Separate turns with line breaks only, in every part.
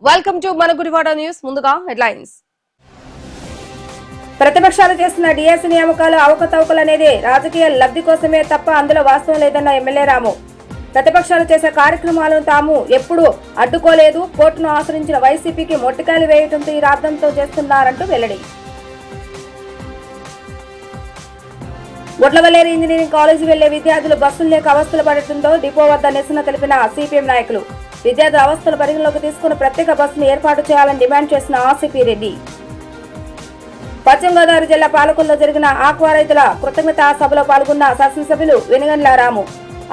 Welcome to మన Gudivada news. ముందుగా headlines.
ప్రతిపక్షాలు చేస్తున్న డిఎస్సి నియామకాలు అవకతవకలనేది రాజకీయ లబ్ధి కోసమే తప్ప అందులో వాస్తవం లేదన్న ఎమ్మెల్యే రాము. ప్రతిపక్షాలు చేసే కార్యక్రమాలను తాము ఎప్పుడూ అడ్డుకోలేదు. కోర్టును ఆశ్రయించిన వైసీపీకి మొట్టికాయలు వేయటంతో ఈ రాద్దంతో చేస్తున్నారంటూ వెల్లడి. గుడ్లవల్లేరు ఇంజనీరింగ్ కాలేజీ వెళ్లే విద్యార్థులు బస్సులు లేక అవస్థలు పడటంతో డిపో వద్ద నిరసన తెలిపిన సిపిఎం నాయకులు. విద్యార్థుల అవస్థలు పరిగణలోకి తీసుకుని ప్రత్యేక బస్సును ఏర్పాటు చేయాలని డిమాండ్ చేసిన ఆర్సీపీ రెడ్డి. పశ్చిమ గోదావరి జిల్లా పాలకొల్లో జరిగిన ఆక్వా రైతుల కృతజ్ఞతా సభలో పాల్గొన్న శాసనసభ్యులు వెనుగండ్ల రాము.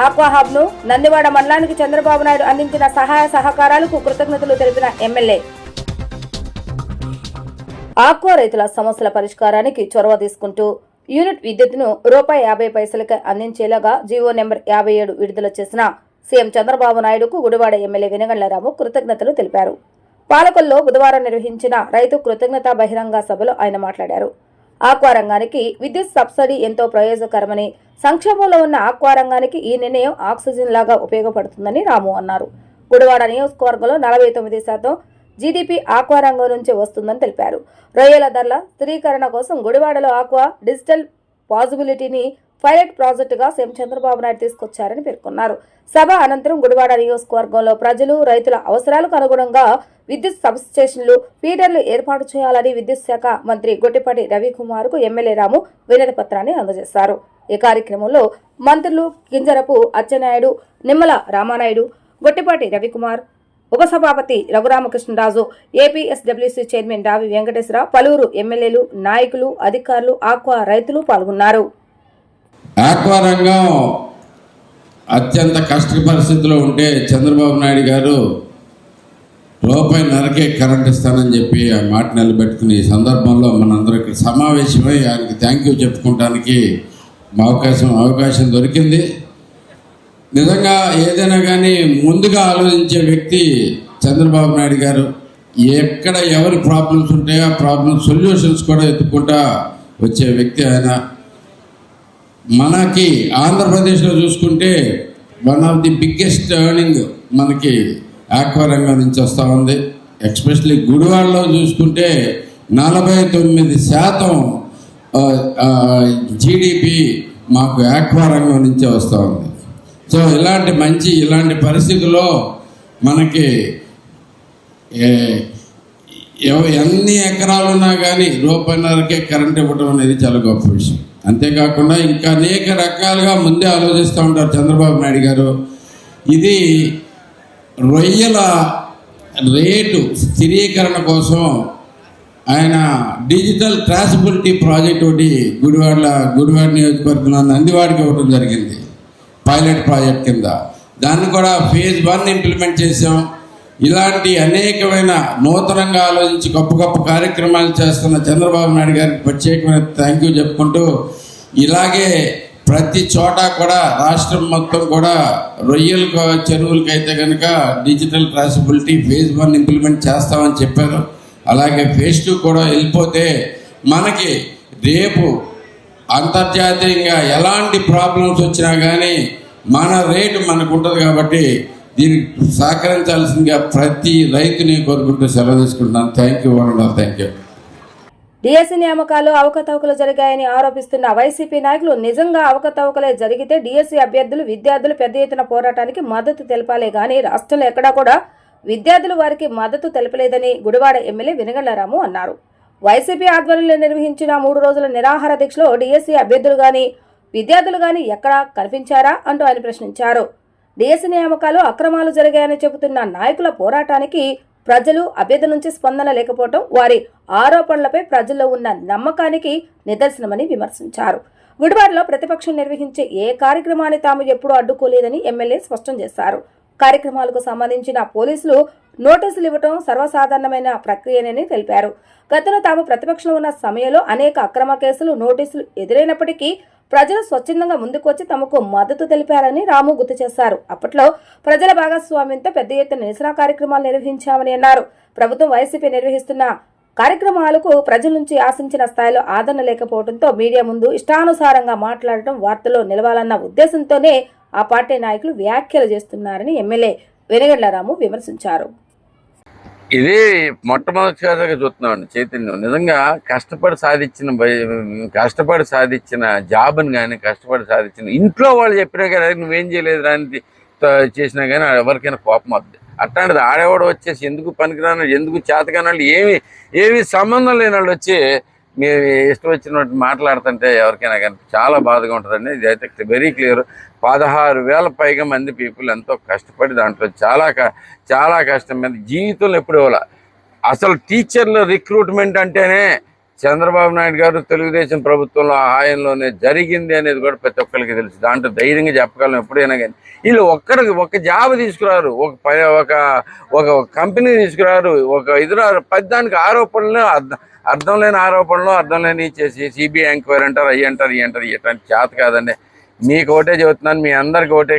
ఆక్వా హబ్ ను నందివాడ మండలానికి చంద్రబాబు నాయుడు అందించిన సహాయ సహకారాలకు కృతజ్ఞతలు తెలిపిన ఎమ్మెల్యే. ఆక్వా రైతుల సమస్యల పరిష్కారానికి చొరవ తీసుకుంటూ యూనిట్ విద్యుత్తును ₹50 అందించేలాగా జీవో నెంబర్ 57 విడుదల చేసిన సీఎం చంద్రబాబు నాయుడుకు గుడివాడ ఎమ్మెల్యే వెనుగండ్ల రాము కృతజ్ఞతలు తెలిపారు. పాలకొల్లో బుధవారం నిర్వహించిన రైతు కృతజ్ఞతా బహిరంగ సభలో ఆయన మాట్లాడారు. ఆక్వా రంగానికి విద్యుత్ సబ్సిడీ ఎంతో ప్రయోజనకరమని, సంక్షేమంలో ఉన్న ఆక్వా రంగానికి ఈ నిర్ణయం ఆక్సిజన్ లాగా ఉపయోగపడుతుందని రాము అన్నారు. గుడివాడ నియోజకవర్గంలో 49% జీడీపీ ఆక్వా రంగం నుంచి వస్తుందని తెలిపారు. రొయ్యల ధరల స్థిరీకరణ కోసం గుడివాడలో ఆక్వా డిజిటల్ పాజిబిలిటీని పైలట్ ప్రాజెక్టుగా సీఎం చంద్రబాబు నాయుడు తీసుకొచ్చారని పేర్కొన్నారు. సభ అనంతరం గుడివాడ నియోజకవర్గంలో ప్రజలు, రైతుల అవసరాలకు అనుగుణంగా విద్యుత్ సబ్స్టేషన్లు, ఫీడర్లు ఏర్పాటు చేయాలని విద్యుత్ శాఖ మంత్రి గొట్టిపాటి రవికుమార్ కు ఎమ్మెల్యే రాము వినతి పత్రాన్ని అందజేశారు. ఈ కార్యక్రమంలో మంత్రులు కింజరపు అచ్చెన్నాయుడు, నిమ్మల రామానాయుడు, గొట్టిపాటి రవికుమార్, ఉపసభాపతి రఘురామకృష్ణరాజు, ఏపీఎస్డబ్ల్యూసీ చైర్మన్ రావి వెంకటేశ్వరరావు, పలువురు ఎమ్మెల్యేలు, నాయకులు, అధికారులు, ఆక్వా రైతులు పాల్గొన్నారు.
ఆక్వా రంగం అత్యంత కష్ట పరిస్థితిలో ఉంటే చంద్రబాబు నాయుడు గారు ₹1.5 కరెంట్ ఇస్తానని చెప్పి ఆ మాట నిలబెట్టుకుని ఈ సందర్భంలో మనందరికి సమావేశమై ఆయనకి థ్యాంక్ యూ చెప్పుకోవడానికి అవకాశం దొరికింది. నిజంగా ఏదైనా కానీ ముందుగా ఆలోచించే వ్యక్తి చంద్రబాబు నాయుడు గారు. ఎక్కడ ఎవరి ప్రాబ్లమ్స్ ఉంటాయో ఆ ప్రాబ్లమ్ సొల్యూషన్స్ కూడా ఎత్తుకుంటా వచ్చే వ్యక్తి ఆయన. మనకి ఆంధ్రప్రదేశ్లో చూసుకుంటే one of the biggest earning మనకి ఆక్వా రంగం నుంచి వస్తూ ఉంది. ఎస్పెషల్లీ గుడివాడలో చూసుకుంటే 49% జీడిపి మాకు ఆక్వా రంగం నుంచే వస్తూ ఉంది. సో ఇలాంటి పరిస్థితుల్లో మనకి ఎన్ని ఎకరాలు ఉన్నా కానీ ₹1.5 కరెంట్ ఇవ్వడం అనేది చాలా గొప్ప విషయం. అంతేకాకుండా ఇంకా అనేక రకాలుగా ముందే ఆలోచిస్తూ ఉంటారు చంద్రబాబు నాయుడు గారు. ఇది రొయ్యల రేటు స్థిరీకరణ కోసం ఆయన డిజిటల్ ట్రాన్స్బిలిటీ ప్రాజెక్ట్ ఒకటి గుడివాడ నియోజకవర్గంలో నందివాడికి ఇవ్వడం జరిగింది, పైలట్ ప్రాజెక్ట్ కింద. దాన్ని కూడా ఫేజ్ 1 ఇంప్లిమెంట్ చేసాం. ఇలాంటి అనేకమైన నూతనంగా ఆలోచించి గొప్ప కార్యక్రమాలు చేస్తున్న చంద్రబాబు నాయుడు గారికి ప్రత్యేకమైన థ్యాంక్ యూ చెప్పుకుంటూ, ఇలాగే ప్రతి చోట కూడా రాష్ట్రం మొత్తం కూడా రొయ్యల చెరువులకైతే కనుక డిజిటల్ ట్రాన్స్బిలిటీ ఫేజ్ 1 ఇంప్లిమెంట్ చేస్తామని చెప్పారు. అలాగే ఫేజ్ 2 కూడా వెళ్ళిపోతే మనకి రేపు అంతర్జాతీయంగా ఎలాంటి ప్రాబ్లమ్స్ వచ్చినా కానీ మన రేటు మనకు ఉంటుంది. కాబట్టి దీనికి సహకరించాల్సిందిగా ప్రతి రైతుని కోరుకుంటూ సెలవు తీసుకుంటున్నాను. Thank you.
డిఎస్సి నియామకాలు అవకతవకలు జరిగాయని ఆరోపిస్తున్న వైసీపీ నాయకులు, నిజంగా అవకతవకలే జరిగితే డిఎస్సి అభ్యర్థులు, విద్యార్థులు పెద్ద ఎత్తున పోరాటానికి మద్దతు తెలపాలే గానీ రాష్ట్రంలో ఎక్కడా కూడా విద్యార్థులు వారికి మద్దతు తెలపలేదని గుడివాడ ఎమ్మెల్యే వెనుగండ్ల రాము అన్నారు. వైసీపీ ఆధ్వర్యంలో నిర్వహించిన 3 రోజుల నిరాహార దీక్షలో డిఎస్సి అభ్యర్థులు గానీ, విద్యార్థులు గానీ ఎక్కడా కనిపించారా అంటూ ఆయన ప్రశ్నించారు. డిఎస్సి నియామకాలు అక్రమాలు జరిగాయని చెబుతున్న నాయకుల పోరాటానికి ప్రజలు, అభ్యర్థుల నుంచి స్పందన లేకపోవడం వారి ఆరోపణలపై ప్రజల్లో ఉన్న నమ్మకానికి నిదర్శనమని విమర్శించారు. గుడివాడలో ప్రతిపక్షం నిర్వహించే ఏ కార్యక్రమాన్ని తాము ఎప్పుడూ అడ్డుకోలేదని ఎమ్మెల్యే స్పష్టం చేశారు. కార్యక్రమాలకు సంబంధించిన పోలీసులు నోటీసులు ఇవ్వడం సర్వసాధారణమైన ప్రక్రియనని తెలిపారు. గతంలో తాము ప్రతిపక్షంలో ఉన్న సమయంలో అనేక అక్రమ కేసులు, నోటీసులు ఎదురైనప్పటికీ ప్రజలు స్వచ్ఛందంగా ముందుకొచ్చి తమకు మద్దతు తెలిపారని రాము గుర్తు చేశారు. అప్పట్లో ప్రజల భాగస్వామ్యంతో పెద్ద ఎత్తున నిరసన కార్యక్రమాలు నిర్వహించామని అన్నారు. ప్రభుత్వం వైసీపీ నిర్వహిస్తున్న కార్యక్రమాలకు ప్రజల నుంచి ఆశించిన స్థాయిలో ఆదరణ లేకపోవడంతో మీడియా ముందు ఇష్టానుసారంగా మాట్లాడటం వార్తల్లో నిలవాలన్న ఉద్దేశంతోనే ఆ పార్టీ నాయకులు వ్యాఖ్యలు చేస్తున్నారని ఎమ్మెల్యే వెనుగండ్ల రాము విమర్శించారు.
ఇది మొట్టమొదటిసారిగా చూస్తున్నామండి చైతన్యం. నిజంగా కష్టపడి సాధించిన జాబ్ని కానీ, కష్టపడి సాధించిన ఇంట్లో వాళ్ళు చెప్పినా కానీ నువ్వేం చేయలేదు అని చేసినా కానీ ఎవరికైనా కోపం వద్దు. అట్లాంటిది ఆడేవాడు వచ్చేసి ఎందుకు పనికిరాని, ఎందుకు చేతకాని వాళ్ళు ఏమి సంబంధం లేని వాళ్ళు వచ్చి మీరు ఇష్టం వచ్చినట్టు మాట్లాడుతుంటే ఎవరికైనా కానీ చాలా బాధగా ఉంటుందండి. ఇది అయితే వెరీ క్లియర్. 16,000 పైగా మంది పీపుల్ ఎంతో కష్టపడి దాంట్లో చాలా కష్టం మీద జీవితంలో ఎప్పుడు ఇవ్వాలి. అసలు టీచర్ల రిక్రూట్మెంట్ అంటేనే చంద్రబాబు నాయుడు గారు తెలుగుదేశం ప్రభుత్వంలో హాయంలోనే జరిగింది అనేది కూడా ప్రతి ఒక్కరికి తెలుసు. దాంట్లో ధైర్యంగా చెప్పగలం ఎప్పుడైనా కానీ. వీళ్ళు ఒక జాబ్ తీసుకురారు, ఒక కంపెనీ తీసుకురారు, ఒక రారు. దానికి ఆరోపణలు అర్థం లేని ఆరోపణలు, అర్థం లేని చేసి సిబిఐ ఎంక్వైరీ అంటారు, అయ్యి అంటారు, ఇట్లాంటి చేత కాదండి. మీకు ఒకటే చెబుతున్నాను, మీ అందరికి ఒకటే,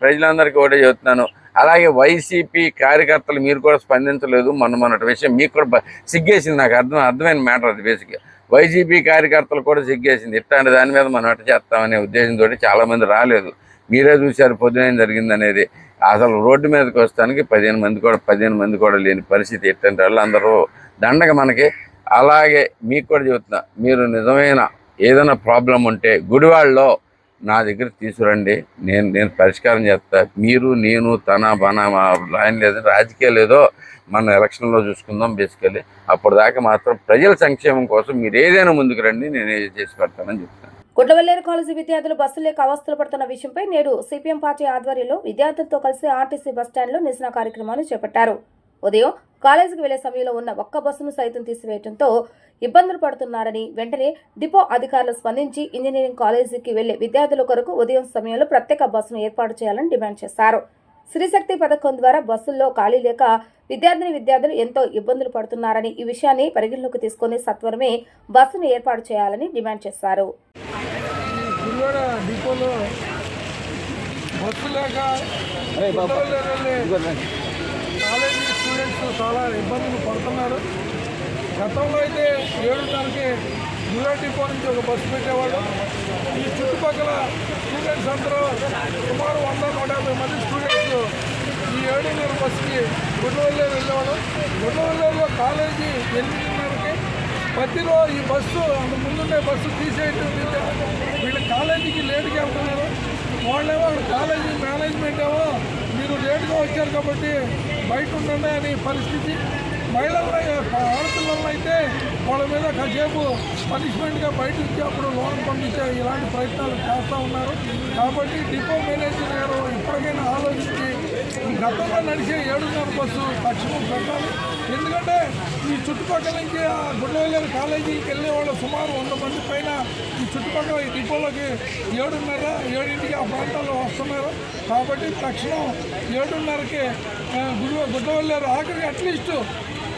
ప్రజలందరికీ ఒకటే చెబుతున్నాను. అలాగే వైసీపీ కార్యకర్తలు మీరు కూడా స్పందించలేదు. మొన్నటి విషయం మీకు కూడా సిగ్గేసింది. నాకు అర్థమైన మ్యాటర్ అది. బేసిక్గా వైసీపీ కార్యకర్తలు కూడా సిగ్గేసింది. ఇట్లాంటి దాని మీద మనం అట్ట చేస్తామనే ఉద్దేశంతో చాలామంది రాలేదు. మీరే చూశారు పొద్దున ఏం జరిగింది అనేది. అసలు రోడ్డు మీదకి వస్తానికి 15 మంది కూడా లేని పరిస్థితి. ఇట్లాంటి వాళ్ళు అందరూ దండగ మనకి. అలాగే మీకు కూడా చెబుతున్నా, మీరు నిజమైన ఏదైనా ప్రాబ్లం ఉంటే గుడివాడలో నా దగ్గర తీసుకురండి, నేను పరిష్కారం చేస్తా. మీరు నేను తన బన లైన్ లేదు, రాజకీయాలు లేదో మనం ఎలక్షన్లో చూసుకుందాం. బేసికల్లీ అప్పుడు దాకా మాత్రం ప్రజల సంక్షేమం కోసం మీరు ఏదైనా ముందుకు రండి, నేను చేసి పెడతానని చెప్తాను.
గుడ్లవల్లేరు కాలేజీ విద్యార్థులు బస్సులు లేక అవస్థలు పడుతున్న విషయంపై నేడు సిపిఎం పార్టీ ఆధ్వర్యంలో విద్యార్థులతో కలిసి ఆర్టీసీ బస్టాండ్లో నిరసన కార్యక్రమాన్ని చేపట్టారు. ఉదయం కాలేజీకి వెళ్లే సమయంలో ఉన్న ఒక్క బస్సును సైతం తీసివేయడంతో ఇబ్బందులు పడుతున్నారని, వెంటనే డిపో అధికారులు స్పందించి ఇంజనీరింగ్ కాలేజీకి వెళ్లే విద్యార్థుల కొరకు ఉదయం సమయంలో ప్రత్యేక బస్సును ఏర్పాటు చేయాలని డిమాండ్ చేశారు. శ్రీశక్తి పథకం ద్వారా బస్సుల్లో ఖాళీ లేక విద్యార్థులు ఎంతో ఇబ్బందులు పడుతున్నారని, ఈ విషయాన్ని పరిగణలోకి తీసుకుని సత్వరమే బస్సును ఏర్పాటు చేయాలని డిమాండ్ చేశారు.
కాలేజీ స్టూడెంట్స్ చాలా ఇబ్బందులు పడుతున్నారు. గతంలో అయితే 7:30కి న్యూయార్క్ డిపో నుంచి ఒక బస్సు పెట్టేవాళ్ళు. ఈ చుట్టుపక్కల స్టూడెంట్స్ అందరూ సుమారు 100-150 మంది స్టూడెంట్స్ ఈ 7:30 బస్సుకి గుడ్లవల్లేరు వెళ్ళేవాళ్ళు. గుడ్లవల్లేరులో కాలేజీ 8:30కి మధ్యలో ఈ బస్సు అంత ముందుండే బస్సు తీసేయటం, వీళ్ళు కాలేజీకి లేట్గా వెళ్తున్నారు. వాళ్ళేమో కాలేజీ మేనేజ్మెంట్ ఏమో మీరు లేట్గా వచ్చారు కాబట్టి బయట ఉండండి అని పరిస్థితి. ఆడపిల్లలను అయితే వాళ్ళ మీద కాసేపు పనిష్మెంట్గా బయట ఇచ్చి అప్పుడు లోన్ పంపించే ఇలాంటి ప్రయత్నాలు చేస్తూ ఉన్నారు. కాబట్టి డిపో మేనేజర్ గారు ఇప్పటికైనా ఆలోచించి గతంలో నడిచే 7:30 బస్సు తక్షణం పెట్టాలి. ఎందుకంటే ఈ చుట్టుపక్కల నుంచి ఆ గుడ్లవల్లేరు కాలేజీకి వెళ్ళే వాళ్ళు సుమారు 100 మంది పైన ఈ చుట్టుపక్కల ఈ డిపోలోకి 7:30-7కి ఆ ప్రాంతాల్లో వస్తున్నారు. కాబట్టి తక్షణం 7:30కి గుడ్లవల్లేరు ఆఖరికి అట్లీస్ట్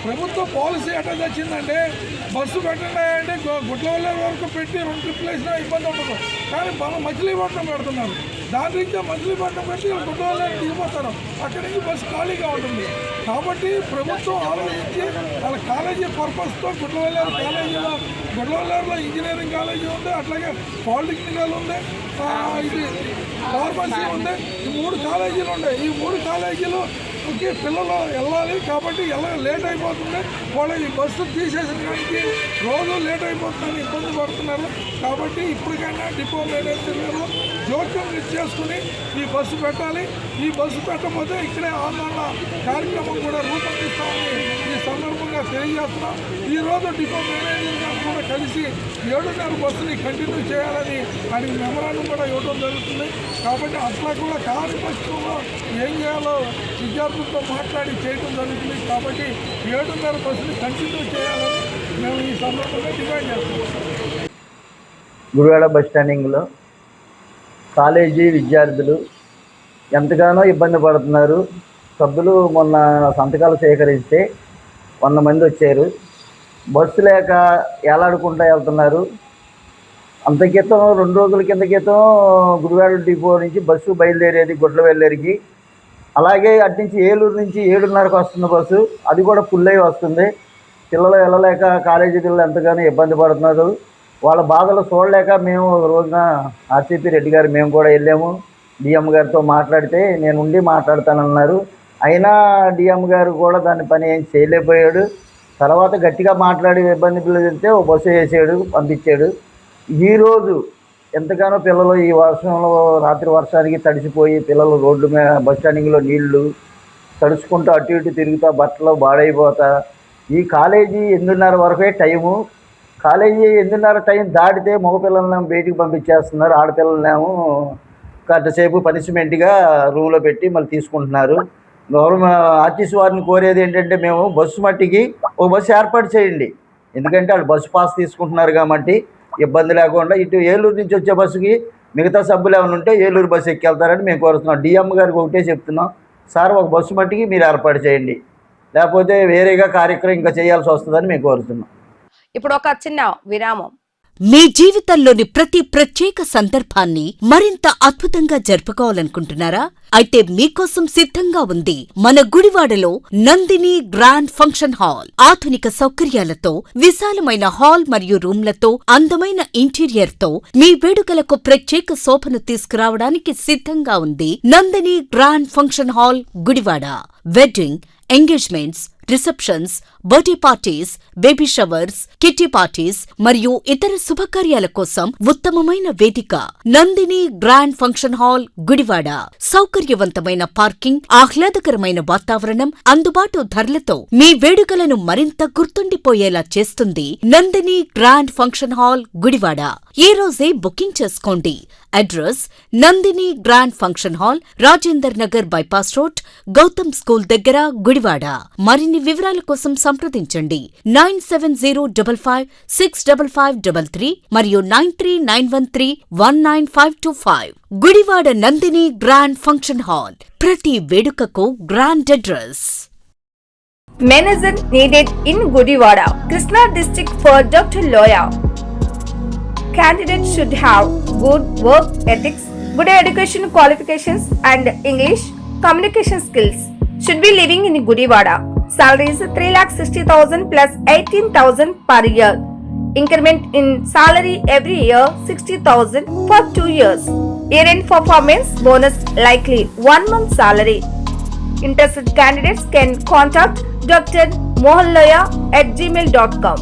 ప్రభుత్వ పాలసీ ఎట్లా తెచ్చిందంటే బస్సు పెట్టండి అంటే గుడ్లవల్లేరు వరకు పెట్టి 2 ట్రిప్లు వేసినా ఇబ్బంది ఉండదు. కానీ మనం మచిలీపట్నం పెడుతున్నారు. దాని నుంచి మచిలీపట్నం పెట్టి గుడ్లవల్లేరు దిగిపోతారు. అక్కడి నుంచి బస్సు ఖాళీగా ఉంటుంది. కాబట్టి ప్రభుత్వం ఆలోచించి వాళ్ళ కాలేజీ పర్పస్తో గుడ్లవల్లేరులో ఇంజనీరింగ్ కాలేజీ ఉంది, అట్లాగే పాలిటెక్నికల్ ఉంది, ఇది ఫార్మసీ ఉంది. ఈ 3 కాలేజీలు ఉన్నాయి. ఈ 3 కాలేజీలు పిల్లలు వెళ్ళాలి. కాబట్టి లేట్ అయిపోతుంది. వాళ్ళు ఈ బస్సు తీసేసిన దానికి రోజు లేట్ అయిపోతుందని ఇబ్బంది పడుతున్నారు. కాబట్టి ఇప్పటికైనా డిపో మేనేజర్ గారు జోక్యం చేసుకుని ఈ బస్సు పెట్టాలి. ఈ బస్సు పెట్టకపోతే ఇక్కడే ఆందోళన కార్యక్రమం కూడా రూపొందిస్తామని ఈ సందర్భంగా తెలియజేస్తున్నాం. ఈరోజు డిపో మేనేజర్ గారు కూడా కలిసి 7:30 బస్సుని కంటిన్యూ చేయాలని ఆయన మెమరాండం కూడా ఇవ్వడం జరుగుతుంది. కాబట్టి అట్లా కూడా కార్యపక్షంలో ఏం చేయాలో విద్యార్థులతో మాట్లాడి చేయడం జరుగుతుంది. కాబట్టి 7:30 బస్సుని కంటిన్యూ చేయాలని మేము ఈ సందర్భంగా డిమాండ్ చేస్తున్నాం.
గుడివాడ బస్ స్టాండింగ్లో కాలేజీ విద్యార్థులు ఎంతగానో ఇబ్బంది పడుతున్నారు. సభ్యులు మొన్న సంతకాలు సేకరిస్తే 100 మంది వచ్చారు. బస్సు లేక ఏలాడుకుంటూ వెళ్తున్నారు. అంత క్రితం 2 రోజుల క్రితం గుడివాడ డిపో నుంచి బస్సు బయలుదేరేది గుడ్లవల్లేరుకి. అలాగే అటు నుంచి ఏలూరు నుంచి 7:30కి వస్తున్న బస్సు, అది కూడా ఫుల్ అయి వస్తుంది. పిల్లలు వెళ్ళలేక కాలేజీ పిల్లలు ఎంతగానో ఇబ్బంది పడుతున్నారు. వాళ్ళ బాధలు చూడలేక మేము రోజున ఆర్సీపీ రెడ్డి గారు మేము కూడా వెళ్ళాము. డిఎం గారితో మాట్లాడితే నేను ఉండి మాట్లాడతానన్నారు. అయినా డిఎం గారు కూడా దాని పని ఏం చేయలేకపోయాడు. తర్వాత గట్టిగా మాట్లాడి ఇబ్బంది పెడితే ఓ బస్సు వేసాడు, పంపించాడు. ఈరోజు ఎంతగానో పిల్లలు ఈ వర్షంలో రాత్రి వర్షానికి తడిసిపోయి పిల్లలు రోడ్డు మీద బస్ స్టాండింగ్లో నీళ్లు తడుచుకుంటూ అటు ఇటు తిరుగుతా బట్టలు బాడైపోతా ఈ కాలేజీ 8:30 వరకే టైము. కాలేజీ 8:30 టైం దాటితే మగపిల్లలను బయటికి పంపించేస్తున్నారు, ఆడపిల్లలనేమో గంటసేపు పనిష్మెంట్గా రూమ్లో పెట్టి మళ్ళీ తీసుకుంటున్నారు. గవర్నమెంట్ ఆర్టీసీ వారిని కోరేది ఏంటంటే మేము బస్సు మట్టికి ఒక బస్సు ఏర్పాటు చేయండి. ఎందుకంటే వాళ్ళు బస్సు పాస్ తీసుకుంటున్నారు కాబట్టి ఇబ్బంది లేకుండా ఇటు ఏలూరు నుంచి వచ్చే బస్సుకి మిగతా సభ్యులు ఏమైనా ఉంటే ఏలూరు బస్సు ఎక్కెళ్తారని మేము కోరుతున్నాం. డిఎం గారికి ఒకటే చెప్తున్నాం, సార్ ఒక బస్సు మట్టికి మీరు ఏర్పాటు చేయండి, లేకపోతే వేరేగా కార్యక్రమం ఇంకా చేయాల్సి వస్తుందని మేము కోరుతున్నాం.
ఇప్పుడు ఒక చిన్న విరామం.
మీ జీవితంలోని ప్రతి ప్రత్యేక సందర్భాన్ని మరింత అద్భుతంగా జరుపుకోవాలనుకుంటున్నారా? అయితే మీకోసం సిద్ధంగా ఉంది మన గుడివాడలో నందిని గ్రాండ్ ఫంక్షన్ హాల్. ఆధునిక సౌకర్యాలతో, విశాలమైన హాల్ మరియు రూమ్లతో, అందమైన ఇంటీరియర్ తో మీ వేడుకలకు ప్రత్యేక శోభను తీసుకురావడానికి సిద్ధంగా ఉంది Nandini grand function hall Gudivada. Wedding, engagements, receptions, birthday parties, baby showers, kitty parties మరియు ఇతర శుభకార్యాల కోసం ఉత్తమమైన వేదిక Nandini grand function hall Gudivada. సౌకర్యవంతమైన పార్కింగ్, ఆహ్లాదకరమైన వాతావరణం, అందుబాటు ధరలతో మీ వేడుకలను మరింత గుర్తుండిపోయేలా చేస్తుంది Nandini grand function hall Gudivada. ఈ రోజే బుకింగ్ చేసుకోండి. Address Nandini grand function hall, Rajender Nagar bypass road, Gautam school దగ్గర గుడివాడ. మరిన్ని వివరాల కోసం సంప్రదించండి 9705565533 మరియు 9391319525. Gudivada Nandini grand function hall, ప్రతి వేడుకకు grand address.
Manager needed in Gudivada, Krishna district for Dr. Loya. Candidates should have good work ethics, good education qualifications and English communication skills. Should be living in Gudivada. Salary is 3,60,000 plus 18,000 per year. Increment in salary every year 60,000 for 2 years. Year-end performance bonus likely 1 month salary. Interested candidates can contact Dr. Mohanloya at gmail.com.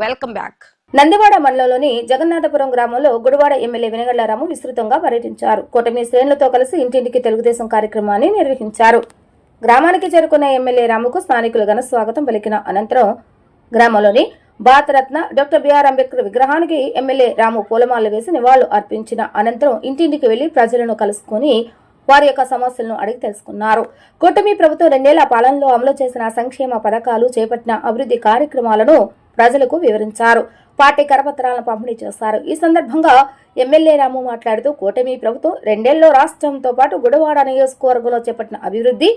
Welcome back.
Nandivada మండలంలోని జగన్నాథపురం గ్రామంలో Gudivada MLA వెనగళ్ల రాము విస్తృతంగా పర్యటించారు. కూటమి శ్రేణులతో కలిసి ఇంటింటికి తెలుగుదేశం కార్యక్రమాన్ని నిర్వహించారు. గ్రామానికి చేరుకున్న ఎమ్మెల్యే రాముకు స్థానికులు ఘన స్వాగతం పలికిన అనంతరం గ్రామంలోని భారతరత్న డాక్టర్ బిఆర్ అంబేద్కర్ విగ్రహానికి ఎమ్మెల్యే రాము పూలమాలలు వేసి నివాళులు అర్పించిన అనంతరం ఇంటింటికి వెళ్లి ప్రజలను కలుసుకుని వారి యొక్క సమస్యలను అడిగి తెలుసుకున్నారు. కూటమి ప్రభుత్వం 2 ఏళ్ల పాలనలో అమలు చేసిన సంక్షేమ పథకాలు, చేపట్టిన అభివృద్ధి కార్యక్రమాలను ప్రజలకు వివరించారు. పార్టీ కరపత్రాలను పంపిణీ చేశారు. ఈ సందర్భంగా ఎమ్మెల్యే రాము మాట్లాడుతూ కూటమి ప్రభుత్వం 2 ఏళ్లలో రాష్ట్రంతో పాటు గుడివాడ నియోజకవర్గంలో చేపట్టిన అభివృద్ధి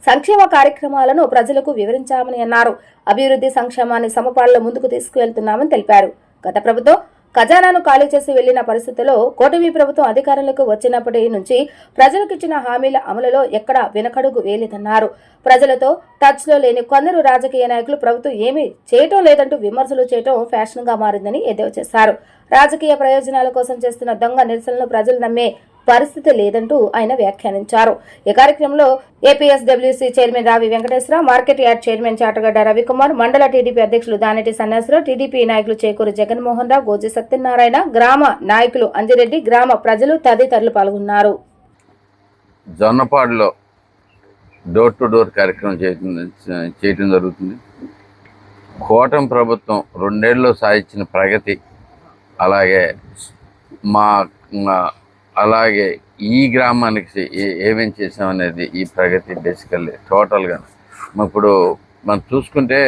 సంక్షేమ కార్యక్రమాలను ప్రజలకు వివరించామని అన్నారు. అభివృద్ధి సంక్షేమాన్ని సమపాళ్లలో ముందుకు తీసుకువెళ్తున్నామని తెలిపారు. గత ప్రభుత్వం ఖజానాను ఖాళీ చేసి వెళ్లిన పరిస్థితుల్లో కూటమి ప్రభుత్వం అధికారంలోకి వచ్చినప్పటి నుంచి ప్రజలకు ఇచ్చిన హామీల అమలులో ఎక్కడా వెనకడుగు వేయలేదన్నారు. ప్రజలతో టచ్ లో లేని కొందరు రాజకీయ నాయకులు ప్రభుత్వం ఏమీ చేయటం లేదంటూ విమర్శలు చేయటం ఫ్యాషన్ గా మారిందని ఎద్దేవా చేశారు. రాజకీయ ప్రయోజనాల కోసం చేస్తున్న దొంగ నిరసనలను ప్రజలు నమ్మే పరిస్థితి లేదంటూ ఆయన వ్యాఖ్యానించారు. ఈ కార్యక్రమంలో APSWC chairman Ravi Venkateswararao, market yard chairman Chatagadda Ravikumar, మండల టీడీపీ అధ్యక్షులు దానేటి సన్యాసరావు, టీడీపీ నాయకులు చేకూరు జగన్మోహన్ రావు, గోజి సత్యనారాయణ, గ్రామ నాయకులు అంజిరెడ్డి, గ్రామ ప్రజలు తదితరులు పాల్గొన్నారు.
జొన్నపాడులో డోర్ టు డోర్ కార్యక్రమం చేయటం జరుగుతుంది. కూటమి ప్రభుత్వం 2 ఏళ్లలో సాధించిన ప్రగతి, అలాగే ఈ గ్రామానికి ఏమేం చేసామనేది ఈ ప్రగతి బేసికల్లీ టోటల్గా. ఇప్పుడు మనం చూసుకుంటే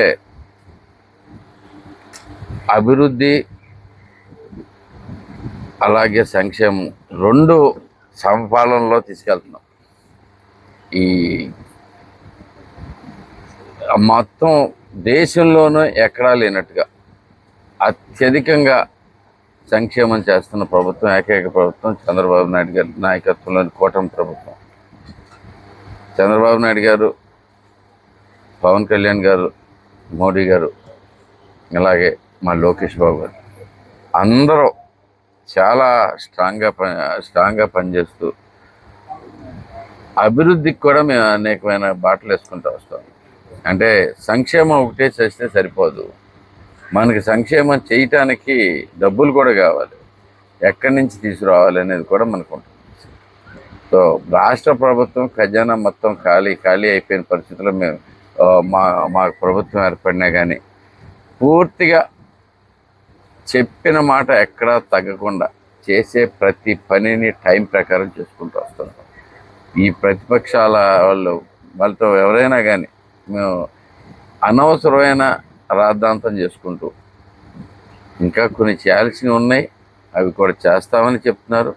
అభివృద్ధి అలాగే సంక్షేమం 2 సమపాలనలో తీసుకెళ్తున్నాం. ఈ మొత్తం దేశంలోనూ ఎక్కడా లేనట్టుగా అత్యధికంగా సంక్షేమం చేస్తున్న ప్రభుత్వం ఏకైక ప్రభుత్వం చంద్రబాబు నాయుడు గారి నాయకత్వంలోని కూటమి ప్రభుత్వం. చంద్రబాబు నాయుడు గారు, పవన్ కళ్యాణ్ గారు, మోడీ గారు, అలాగే మా లోకేష్ బాబు గారు అందరూ చాలా స్ట్రాంగ్గా పనిచేస్తూ అభివృద్ధికి కూడా మేము అనేకమైన బాటలు వేసుకుంటూ వస్తాం. అంటే సంక్షేమం ఒకటే చేస్తే సరిపోదు, మనకి సంక్షేమం చేయటానికి డబ్బులు కూడా కావాలి, ఎక్కడి నుంచి తీసుకురావాలి అనేది కూడా మనకు ఉంటుంది. సో రాష్ట్ర ప్రభుత్వం ఖజానా మొత్తం ఖాళీ అయిపోయిన పరిస్థితుల్లో మేము మా ప్రభుత్వం ఏర్పడినా కానీ పూర్తిగా చెప్పిన మాట ఎక్కడా తగ్గకుండా చేసే ప్రతి పనిని టైం ప్రకారం చేసుకుంటూ వస్తున్నాం. ఈ ప్రతిపక్షాల వాళ్ళతో ఎవరైనా కానీ మేము అనవసరమైన రాద్ధాంతం చేసుకుంటూ ఇంకా కొన్ని చేయాల్సినవి ఉన్నాయి, అవి కూడా చేస్తామని చెప్తున్నారు.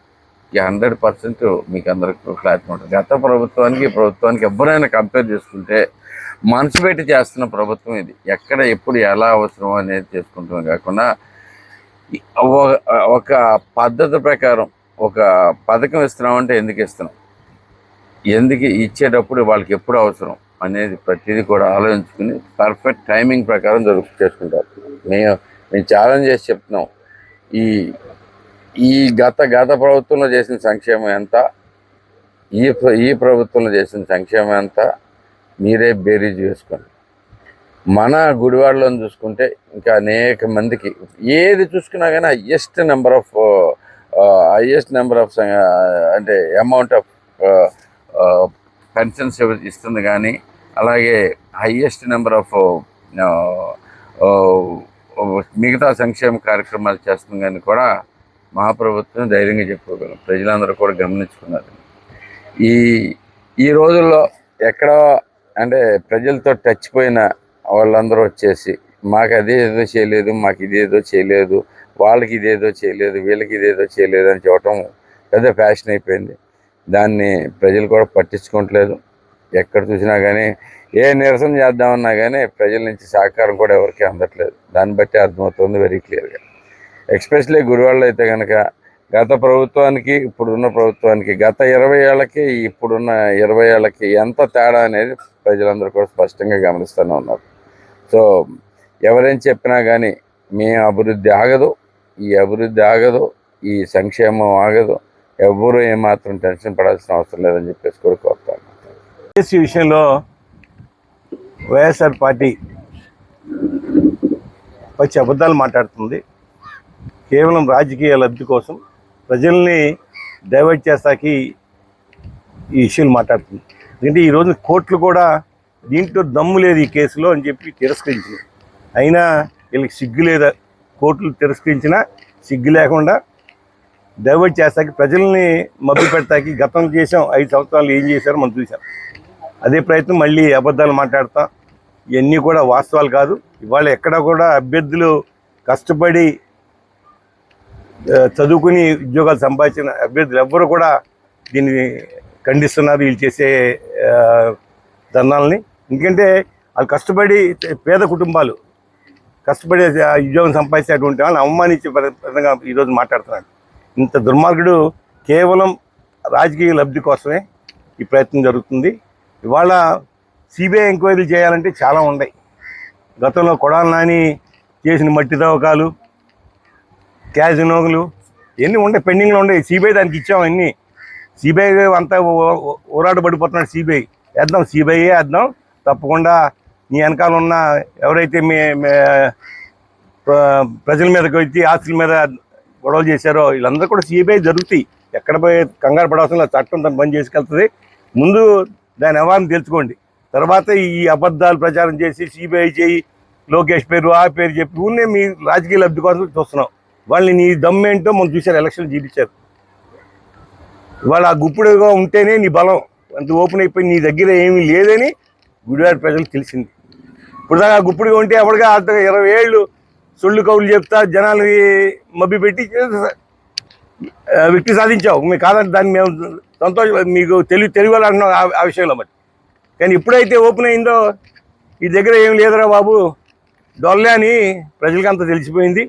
ఇక 100% మీకు అందరికీ క్లారిటీ ఉంటుంది. గత ప్రభుత్వానికి ప్రభుత్వానికి ఎవరైనా కంపేర్ చేసుకుంటే మనసు పెట్టి చేస్తున్న ప్రభుత్వం ఇది. ఎక్కడ ఎప్పుడు ఎలా అవసరం అనేది చేసుకుంటాం కాకుండా ఒక పద్ధతి ప్రకారం ఒక పథకం ఇస్తున్నామంటే ఎందుకు ఇస్తున్నాం, ఎందుకు ఇచ్చేటప్పుడు వాళ్ళకి ఎప్పుడు అవసరం అనేది ప్రతిదీ కూడా ఆలోచించుకుని పర్ఫెక్ట్ టైమింగ్ ప్రకారం చేసుకుంటారు. మేము ఛాలెంజ్ చేసి చెప్తున్నాం, ఈ గత ప్రభుత్వంలో చేసిన సంక్షేమం ఎంత, ఈ ప్రభుత్వంలో చేసిన సంక్షేమం ఎంత మీరే బేరీజ్ వేసుకోండి. మన గుడివాడలో చూసుకుంటే ఇంకా అనేక మందికి ఏది చూసుకున్నా కానీ హయ్యెస్ట్ నెంబర్ ఆఫ్ అంటే అమౌంట్ ఆఫ్ పెన్షన్స్ ఇస్తుంది, కానీ అలాగే హయ్యెస్ట్ నెంబర్ ఆఫ్ మిగతా సంక్షేమ కార్యక్రమాలు చేస్తుంది. కానీ కూడా మహాప్రభుత్వం ధైర్యంగా చెప్పుకోగలం, ప్రజలందరూ కూడా గమనించుకున్నారు. ఈ రోజుల్లో ఎక్కడో అంటే ప్రజలతో టచ్ పోయిన వాళ్ళందరూ వచ్చేసి మాకు అదేదో చేయలేదు, మాకు ఇదేదో చేయలేదు, వాళ్ళకి ఇదేదో చేయలేదు, వీళ్ళకి ఇదేదో చేయలేదు అని చెప్పడం పెద్ద ఫ్యాషన్ అయిపోయింది. దాన్ని ప్రజలు కూడా పట్టించుకోవట్లేదు. ఎక్కడ చూసినా కానీ ఏ నిరసన చేద్దామన్నా కానీ ప్రజల నుంచి సహకారం కూడా ఎవరికి అందట్లేదు. దాన్ని బట్టి అర్థమవుతుంది వెరీ క్లియర్గా. ఎక్స్పెషలీ గుడివాడలో అయితే కనుక గత ప్రభుత్వానికి ఇప్పుడున్న ప్రభుత్వానికి, గత 20 ఏళ్ళకి ఇప్పుడున్న 20 ఏళ్ళకి ఎంత తేడా అనేది ప్రజలందరూ కూడా స్పష్టంగా గమనిస్తూనే ఉన్నారు. సో ఎవరేం చెప్పినా కానీ మీ అభివృద్ధి ఆగదు, ఈ అభివృద్ధి ఆగదు, ఈ సంక్షేమం ఆగదు, ఎవరు ఏమాత్రం టెన్షన్ పడాల్సిన అవసరం లేదని చెప్పేసి కూడా కోరుతాను.
ఈ విషయంలో వైఎస్ఆర్ పార్టీ వచ్చి అబద్ధాలు మాట్లాడుతుంది. కేవలం రాజకీయ లబ్ధి కోసం ప్రజల్ని డైవర్ట్ చేస్తాకి ఈ ఇష్యూలు మాట్లాడుతుంది. ఎందుకంటే ఈరోజు కోర్టులు కూడా దీంట్లో దమ్ము లేదు ఈ కేసులో అని చెప్పి తిరస్కరించింది. అయినా వీళ్ళకి సిగ్గు లేదా, కోర్టులు తిరస్కరించినా సిగ్గు లేకుండా డైవర్ట్ చేస్తాకి, ప్రజల్ని మభ్య పెడతాకి గతం చేసాం, 5 సంవత్సరాలు ఏం చేశారో మనం చూసాం. అదే ప్రయత్నం మళ్ళీ అబద్ధాలు మాట్లాడతాం. ఇవన్నీ కూడా వాస్తవాలు కాదు. ఇవాళ ఎక్కడ కూడా అభ్యర్థులు కష్టపడి చదువుకుని ఉద్యోగాలు సంపాదించిన అభ్యర్థులు ఎవ్వరు కూడా దీన్ని ఖండిస్తున్నారు, వీళ్ళు చేసే ధర్నాలని. ఎందుకంటే వాళ్ళు కష్టపడి పేద కుటుంబాలు కష్టపడి ఉద్యోగం సంపాదించేటువంటి వాళ్ళని అవమానించే విధంగా ఈరోజు మాట్లాడుతున్నాడు. ఇంత దుర్మార్గుడు కేవలం రాజకీయ లబ్ధి కోసమే ఈ ప్రయత్నం జరుగుతుంది. ఇవాళ సిబిఐ ఎంక్వైరీలు చేయాలంటే చాలా ఉన్నాయి. గతంలో కొడాలి నాని చేసిన మట్టి తవ్వకాలు, క్యాజినోలు ఇవన్నీ ఉండే, పెండింగ్లో ఉండే. సిబిఐ దానికి ఇచ్చాం అన్నీ. సిబిఐ అంతా ఊరాట పడిపోతున్నాడు. సిబిఐ వేద్దాం తప్పకుండా. నీ వెనకాల ఉన్న ఎవరైతే ప్రజల మీదకి వచ్చి ఆస్తుల మీద గొడవలు చేశారో వీళ్ళందరూ కూడా సిబిఐ జరుగుతాయి. ఎక్కడ పోయి కంగారు పడాల్సిన చట్టం తను బంద్ చేసుకెళ్తుంది. ముందు దాని వ్యవహారం తెలుసుకోండి, తర్వాత ఈ అబద్ధాలు ప్రచారం చేసి సిబిఐ చేయి, లోకేష్ పేరు ఆ పేరు చెప్పి ఊనే మీ రాజకీయ లబ్ధి కోసం చూస్తున్నాం. వాళ్ళని నీ దమ్మేంటో మనం చూశారు, ఎలక్షన్ జీవించారు. ఇవాళ ఆ గుప్పుడుగా ఉంటేనే నీ బలం అంత ఓపెన్ అయిపోయి నీ దగ్గర ఏమీ లేదని గుడివాడ ప్రజలకు తెలిసింది. ఇప్పుడు దాకా గుప్పుడుగా ఉంటే అప్పటిగా 20 ఏళ్ళు సొళ్ళు కౌలు చెప్తా జనాలని మభ్య పెట్టి వ్యక్తి సాధించావు. మీకు కాదంటే దాన్ని మేము సంతోషం, మీకు తెలియాలి అంటున్నాం ఆ విషయంలో. మరి కానీ ఎప్పుడైతే ఓపెన్ అయిందో ఈ దగ్గర ఏం లేదురా బాబు డొల్లే అని ప్రజలకి అంతా తెలిసిపోయింది.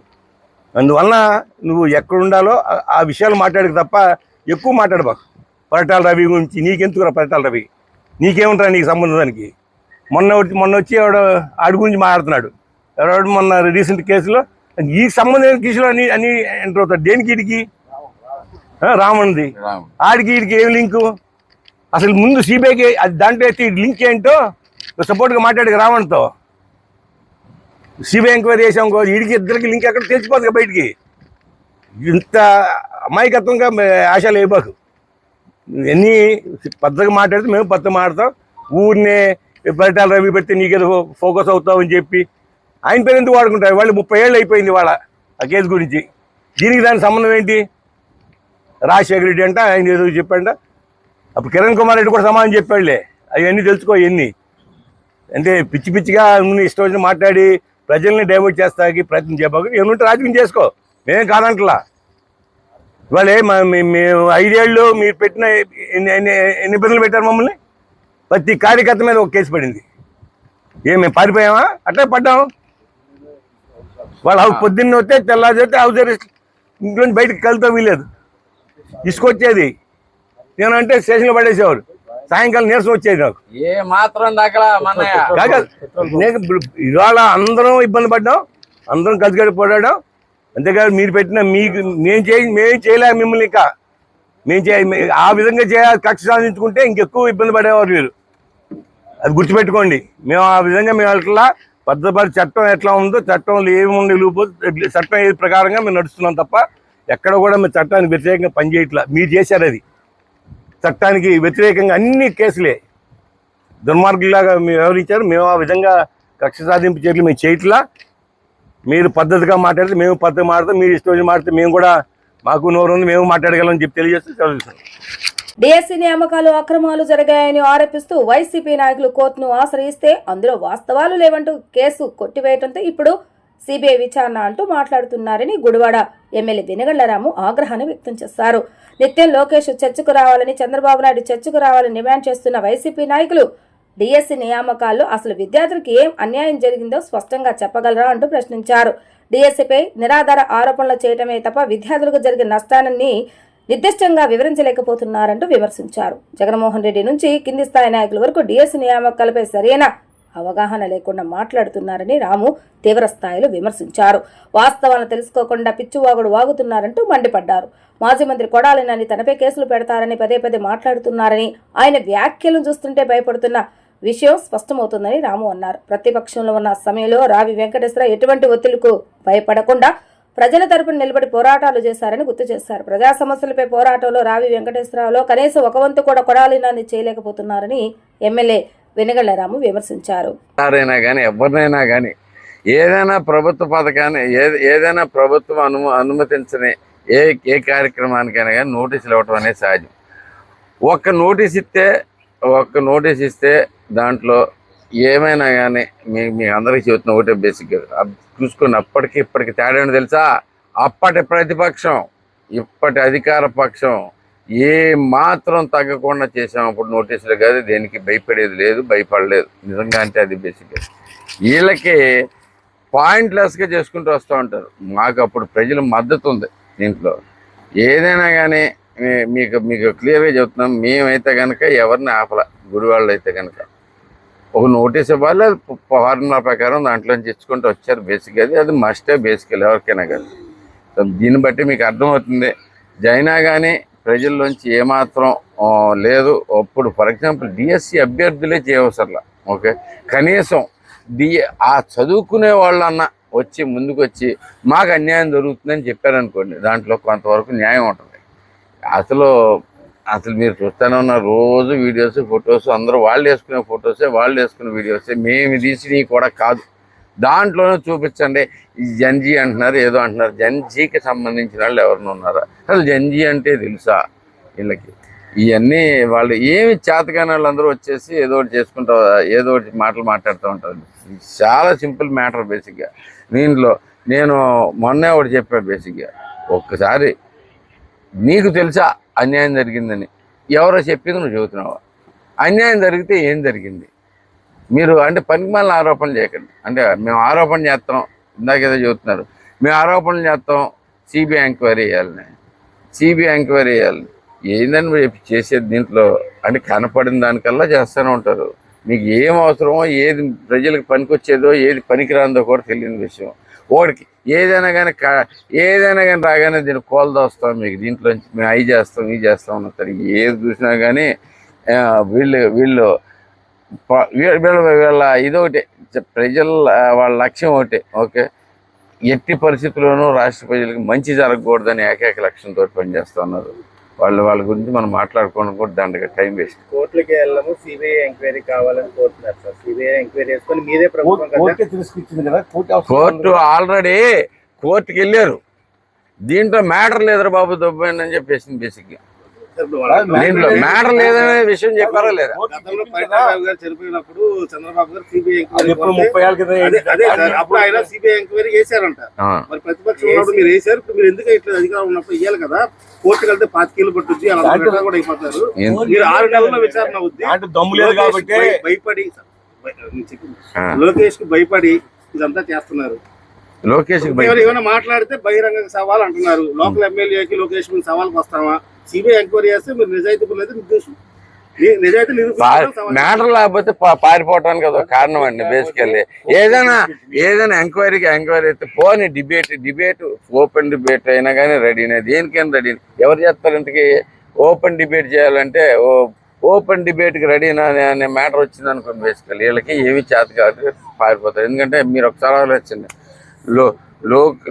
అందువలన నువ్వు ఎక్కడ ఉండాలో ఆ విషయాలు మాట్లాడక తప్ప ఎక్కువ మాట్లాడబాకు. పరిటాల రవి గురించి నీకెందుకురా? పరిటాల రవి నీకేముంటారా నీకు సంబంధానికి? మొన్న వచ్చి ఆడి గురించి మాట్లాడుతున్నాడు. ఎవడు మొన్న రీసెంట్ కేసులో ఈ సంబంధించిన కేసులో అన్ని ఎంటర్ అవుతాడు. దేనికి వీడికి? రామునిది ఆడికి వీడికి ఏం లింకు? అసలు ముందు సిబిఐకి అది దాంట్లో ఎత్తి లింక్ ఏంటో సపోర్ట్గా మాట్లాడి రావణ్తో సిబిఐ ఎంక్వైరీ చేసాం వీడికి ఇద్దరికి లింక్ ఎక్కడ తెలిసిపోతుంది బయటికి. ఇంత అమాయకత్వంగా ఆశలు వేయబాకు. ఇవన్నీ పద్ధతిగా మాట్లాడితే మేము పద్ధతి మాట్లాడతాం. ఊరినే పరిటాల రవి పెడితే నీకేదో ఫోకస్ అవుతావు అని చెప్పి ఆయన పేరు ఎందుకు వాడుకుంటారు? వాళ్ళు 30 ఏళ్ళు అయిపోయింది వాళ్ళ ఆ కేసు గురించి. దీనికి దానికి సంబంధం ఏంటి? రాజశేఖర రెడ్డి అంట ఆయన ఏదో చెప్పంట, అప్పుడు కిరణ్ కుమార్ రెడ్డి కూడా సమాధానం చెప్పాడులే. అవన్నీ తెలుసుకో. ఇవన్నీ అంటే పిచ్చి పిచ్చిగా ఇష్టం వచ్చిన మాట్లాడి ప్రజల్ని డైవర్ట్ చేస్తాకి ప్రయత్నం చేయబాకు. ఏమంటే రాజకీయం చేసుకో, మేమేం కాదంటలా. ఇవాళ మేము 5 ఏళ్ళు మీరు పెట్టిన ఎన్ని ఇబ్బందులు పెట్టారు మమ్మల్ని. ప్రతి కార్యకర్త మీద ఒక కేసు పడింది. మేము పారిపోయామా? అట్లా పడ్డాం. వాళ్ళు పొద్దున్న వస్తే తెల్లారి వస్తే హౌస్ అరెస్ట్, ఇంట్లో బయటకు కలుతా వీలేదు. తీసుకొచ్చేది నేనంటే స్టేషన్లో పడేసేవారు. సాయంకాలం నీరసం వచ్చేది నాకు.
ఏ మాత్రం
కాక ఇవాళ అందరం ఇబ్బంది పడ్డాం, అందరం కలిసి పోరాడాం. అంతేకాదు మీరు పెట్టిన మీకు మేము చేయలేము మిమ్మల్ని. ఇంకా మేము ఆ విధంగా కక్ష సాధించుకుంటే ఇంకెక్కువ ఇబ్బంది పడేవారు మీరు. అది గుర్తుపెట్టుకోండి. మేము ఆ విధంగా మేము అట్లా పద్ధతి చట్టం ఎట్లా ఉందో చట్టంలో ఏముంది లేకపోతే చట్టం ఏ ప్రకారంగా మేము నడుస్తున్నాం తప్ప ఎక్కడ కూడా మేము చట్టానికి వ్యతిరేకంగా పనిచేయట్లా. మీరు చేశారు అది. చట్టానికి వ్యతిరేకంగా అన్ని కేసులే దుర్మార్గులాగా మేము వ్యవహరించారు. మేము ఆ విధంగా కక్ష సాధింపు చర్యలు మేము చేయట్లా. మీరు పద్ధతిగా మాట్లాడితే మేము పద్ధతి మాట్లాడితే, మీరు ఇష్టం మాట్లాడితే మేము కూడా మాకు నోరు ఉంది, మేము మాట్లాడగలని చెప్పి తెలియజేస్తూ చదువుతాం.
డిఎస్సి నియామకాలు అక్రమాలు జరిగాయని ఆరోపిస్తూ వైసీపీ నాయకులు కోర్టును ఆశ్రయిస్తే అందులో వాస్తవాలు లేవంటూ కేసు కొట్టివేయడంతో ఇప్పుడు సిబిఐ విచారణ అంటూ మాట్లాడుతున్నారని గుడివాడ ఎమ్మెల్యే వెనుగళ్ల ఆగ్రహాన్ని వ్యక్తం చేశారు. నిత్యం లోకేష్ చర్చకు రావాలని, చంద్రబాబు నాయుడు చర్చకు రావాలని డిమాండ్ చేస్తున్న వైసీపీ నాయకులు డిఎస్సి నియామకాల్లో అసలు విద్యార్థులకు ఏం అన్యాయం జరిగిందో స్పష్టంగా చెప్పగలరా అంటూ ప్రశ్నించారు. డిఎస్సిపై నిరాధార ఆరోపణలు చేయటమే తప్ప విద్యార్థులకు జరిగిన నష్టాన్ని నిర్దిష్టంగా వివరించలేకపోతున్నారంటూ విమర్శించారు. జగన్మోహన్ రెడ్డి నుంచి కింది స్థాయి నాయకుల వరకు డిఎస్సి నియామకాలపై సరైన అవగాహన లేకుండా మాట్లాడుతున్నారని రాము తీవ్ర స్థాయిలో విమర్శించారు. వాస్తవాలను తెలుసుకోకుండా పిచ్చివాగుడు వాగుతున్నారంటూ మండిపడ్డారు. మాజీ మంత్రి కొడాలి నాని తనపై కేసులు పెడతారని పదే పదే మాట్లాడుతున్నారని, ఆయన వ్యాఖ్యలను చూస్తుంటే భయపడుతున్న విషయం స్పష్టమవుతుందని రాము అన్నారు. ప్రతిపక్షంలో ఉన్న సమయంలో రావి వెంకటేశ్వర ఎటువంటి ఒత్తిళ్లకు భయపడకుండా ప్రజల తరపున నిలబడి పోరాటాలు చేశారని గుర్తు చేశారు. ప్రజా సమస్యలపై పోరాటంలో రావి వెంకటేశ్వరరావులో కనీసం ఒక వంతు కూడా కొడాలి నాని చేయలేకపోతున్నారని ఎమ్మెల్యే వెనుగళ్ల విమర్శించారు.
ఎవరినైనా కానీ ఏదైనా ప్రభుత్వ పథకాన్ని ఏదైనా ప్రభుత్వం అనుమతించని ఏ కార్యక్రమానికైనా కానీ నోటీసులు ఇవ్వటం అనేది సహజం. ఒక్క నోటీస్ ఇస్తే దాంట్లో ఏమైనా కానీ మీ అందరికీ చెబుతున్న ఒకటే బేసిక్గా అది చూసుకుని అప్పటికి ఇప్పటికి తేడా ఏంటో తెలుసా? అప్పటి ప్రతిపక్షం ఇప్పటి అధికార పక్షం ఏ మాత్రం తగ్గకుండా చేసాం. అప్పుడు నోటీసులు కాదు, దేనికి భయపడేది లేదు, భయపడలేదు. నిజంగా అంటే అది బేసిక్గా వీళ్ళకి పాయింట్లెస్గా చేసుకుంటూ వస్తూ ఉంటారు. మాకు అప్పుడు ప్రజల మద్దతు ఉంది దీంట్లో. ఏదైనా కానీ మీకు క్లియర్గా చెప్తున్నాం. మేమైతే కనుక ఎవరిని ఆపల. గుడివాళ్ళు అయితే కనుక ఒక నోటీస్ ఇవ్వాలి, అది ఫార్ములా ప్రకారం దాంట్లోంచి ఇచ్చుకుంటూ వచ్చారు. బేసిక్గా అది మస్టే బేసికల్ ఎవరికైనా కానీ. సో దీన్ని బట్టి మీకు అర్థమవుతుంది. జైనా కానీ ప్రజల్లోంచి ఏమాత్రం లేదు. అప్పుడు ఫర్ ఎగ్జాంపుల్ డిఎస్సి అభ్యర్థులే చేయవసరలా. ఓకే, కనీసం ఆ చదువుకునే వాళ్ళన్నా వచ్చి ముందుకు వచ్చి మాకు అన్యాయం జరుగుతుందని చెప్పారనుకోండి, దాంట్లో కొంతవరకు న్యాయం ఉంటుంది. అసలు మీరు చూస్తూనే ఉన్న రోజు వీడియోస్ ఫొటోస్, అందరూ వాళ్ళు వేసుకునే ఫొటోసే, వాళ్ళు వేసుకునే వీడియోసే, మేము తీసినవి కూడా కాదు. దాంట్లోనే చూపించండి. జన్జీ అంటున్నారు, ఏదో అంటున్నారు. జన్జీకి సంబంధించిన వాళ్ళు ఎవరిని ఉన్నారా? అసలు జన్జీ అంటే తెలుసా వీళ్ళకి? ఇవన్నీ వాళ్ళు ఏమి చేతకాని వాళ్ళందరూ వచ్చేసి ఏదో ఒకటి చేసుకుంటా, ఏదో ఒకటి మాటలు మాట్లాడుతూ ఉంటారు. చాలా సింపుల్ మ్యాటర్ బేసిక్గా. దీంట్లో నేను మొన్నే ఒకటి చెప్పాను బేసిక్గా. ఒక్కసారి నీకు తెలుసా అన్యాయం జరిగిందని? ఎవరో చెప్పింది నువ్వు చెబుతున్నావా? అన్యాయం జరిగితే ఏం జరిగింది? మీరు అంటే పనికిమాలిన ఆరోపణలు చేయకండి. అంటే మేము ఆరోపణ చేస్తాం, ఇందాకేదో చెబుతున్నారు, మేము ఆరోపణలు చేస్తాం, సిబిఐ ఎంక్వైరీ చేయాలని. సిబిఐ ఎంక్వైరీ చేయాలని ఏందని మీరు చేసేది? దీంట్లో అంటే కనపడిన దానికల్లా చేస్తూనే ఉంటారు. మీకు ఏం అవసరమో, ఏది ప్రజలకు పనికొచ్చేదో, ఏది పనికిరాందో కూడా తెలియని విషయం. ఓడికి ఏదైనా కానీ రాగానే దీన్ని కోల్దోస్తాం, మీకు దీంట్లోంచి మేము అవి చేస్తాం, ఇవి చేస్తాం అన్నారు. ఏది చూసినా కానీ వీళ్ళు వీళ్ళ ఇదొకటి ప్రజల వాళ్ళ లక్ష్యం ఒకటి. ఓకే, ఎట్టి పరిస్థితుల్లోనూ రాష్ట్ర ప్రజలకు మంచి జరగకూడదని ఏకైక లక్ష్యంతో పనిచేస్తున్నారు. వాళ్ళ గురించి మనం మాట్లాడుకోవడం కూడా దండగా టైం వేస్ట్.
కోర్టులకి వెళ్ళము, సిబిఐ ఎంక్వైరీ కావాలని కోరుతున్నారు సార్. సిబిఐ ఎంక్వైరీ చేసుకొని మీదే ప్రభుత్వం కదా.
కోర్టు ఆల్రెడీ కోర్టుకి వెళ్ళారు. దీంట్లో మ్యాటర్ లేదురా బాబు దొబ్బైంది అని చెప్పేసింది. బేసిక్గా దీంట్లో మ్యాటర్ లేదనే విషయం చెప్పారా లేదా?
గతంలో పరిటాల గారు చనిపోయినప్పుడు చంద్రబాబు గారు సిబిఐ అప్పుడు ఆయన సిబిఐ ఎంక్వైరీ చేశారంట. మరి ప్రతిపక్షం ఉన్నప్పుడు మీరు వేశారు, ఇప్పుడు మీరు ఎందుకు ఇట్లా అధికారం ఉన్నప్పుడు ఇవ్వాలి కదా. కోర్టుకు వెళ్తే 5 ఏళ్ళు పట్టుద్ది, అలా కూడా అయిపోతారు. మీరు 6 నెలల్లో విచారణ అవుద్ది. భయపడి లోకేష్ కి భయపడి ఇదంతా చేస్తున్నారు.
లోకేష్
ఏమైనా మాట్లాడితే బహిరంగ సవాల్ అంటున్నారు. లోకల్ ఎమ్మెల్యేకి లోకేష్ మీద సవాల్కి వస్తామా? సిబిఐ ఎంక్వైరీ చేస్తే మీరు నిజాయితీ
మ్యాటర్ లేకపోతే పారిపోవటానికి అదొక కారణం అండి. బేసికల్లీ ఏదైనా ఎంక్వైరీ అయితే పోనీ డిబేట్ ఓపెన్ డిబేట్ అయినా కానీ రెడీనే. దేనికైనా రెడీ. ఎవరు చేస్తారు ఇంతకీ? ఓపెన్ డిబేట్ చేయాలంటే ఓపెన్ డిబేట్కి రెడీనా అనే మ్యాటర్ వచ్చింది అనుకోండి. బేసికల్లీ వీళ్ళకి ఏమి చేత కాదు, పారిపోతారు. ఎందుకంటే మీరు ఒకసారి ఆలోచించండి,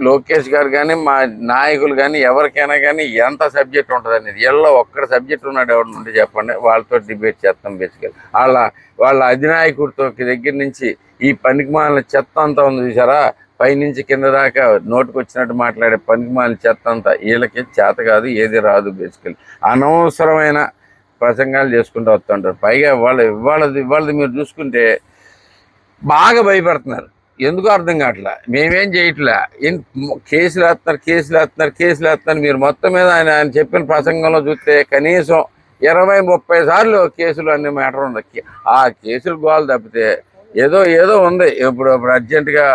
లోకేష్ గారు కానీ మా నాయకులు కానీ ఎవరికైనా కానీ ఎంత సబ్జెక్ట్ ఉంటుంది అనేది. వీళ్ళలో ఒక్కడ సబ్జెక్ట్ ఉన్నాడు ఎవరు ఉంటే చెప్పండి, వాళ్ళతో డిబేట్ చేస్తాం. బేసికల్ వాళ్ళ అధినాయకుడితో దగ్గర నుంచి ఈ పనికిమాలిన చెత్త అంతా ఉంది చూసారా, పైనుంచి కింద దాకా నోటుకు వచ్చినట్టు మాట్లాడే పనికిమాలిన చెత్త అంతా వీళ్ళకి చేత కాదు, ఏది రాదు. బేసికల్ అనవసరమైన ప్రసంగాలు చేసుకుంటూ వస్తుంటారు. పైగా వాళ్ళది మీరు చూసుకుంటే బాగా భయపడుతున్నారు. ఎందుకు అర్థం కావట్లా. మేమేం చేయట్లే, కేసులు వేస్తున్నారు. మీరు మొత్తం మీద ఆయన చెప్పిన ప్రసంగంలో చూస్తే కనీసం 20-30 సార్లు కేసులు అనే మ్యాటర్ ఉంది. ఆ కేసులు గోలు తప్పితే ఏదో ఉంది. ఇప్పుడు అర్జెంటుగా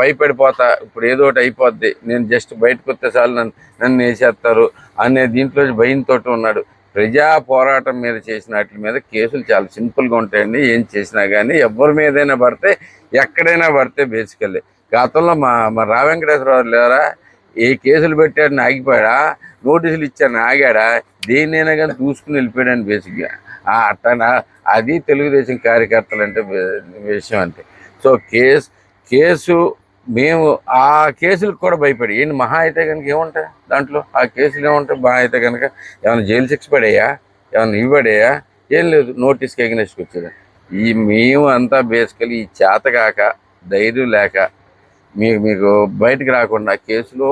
భయపడిపోతా, ఇప్పుడు ఏదో ఒకటి అయిపోద్ది, నేను జస్ట్ బయటకు వస్తే చాలు నన్ను వేసేస్తారు అనే దీంట్లో భయంతో ఉన్నాడు. ప్రజా పోరాటం మీద చేసిన వాటి మీద కేసులు చాలా సింపుల్గా ఉంటాయండి. ఏం చేసినా కానీ ఎవరి మీదైనా పడితే ఎక్కడైనా పడితే బేసికల్లీ గతంలో మా రా వెంకటేశ్వరరావు లేరా, ఏ కేసులు పెట్టాడని ఆగిపోయాడా, నోటీసులు ఇచ్చాడని ఆగాడా, దేన్నైనా కానీ చూసుకుని వెళ్ళిపోయాడని బేసిక్గా. అట్టనా అది తెలుగుదేశం కార్యకర్తలు అంటే విషయం అంతే. సో కేసు మేము ఆ కేసులకు కూడా భయపడి ఏంటి మహా అయితే కనుక ఏముంటాయి దాంట్లో, ఆ కేసులు ఏముంటాయి మహా అయితే కనుక ఏమైనా జైలు శిక్ష పడేయా, ఏమైనా ఇవ్వడేయా, ఏం లేదు, నోటీస్కి ఎగ్నెస్ట్కి వచ్చేది. మేము అంతా బేసికలీ ఈ చేతగాక ధైర్యం లేక మీకు బయటకు రాకుండా కేసులో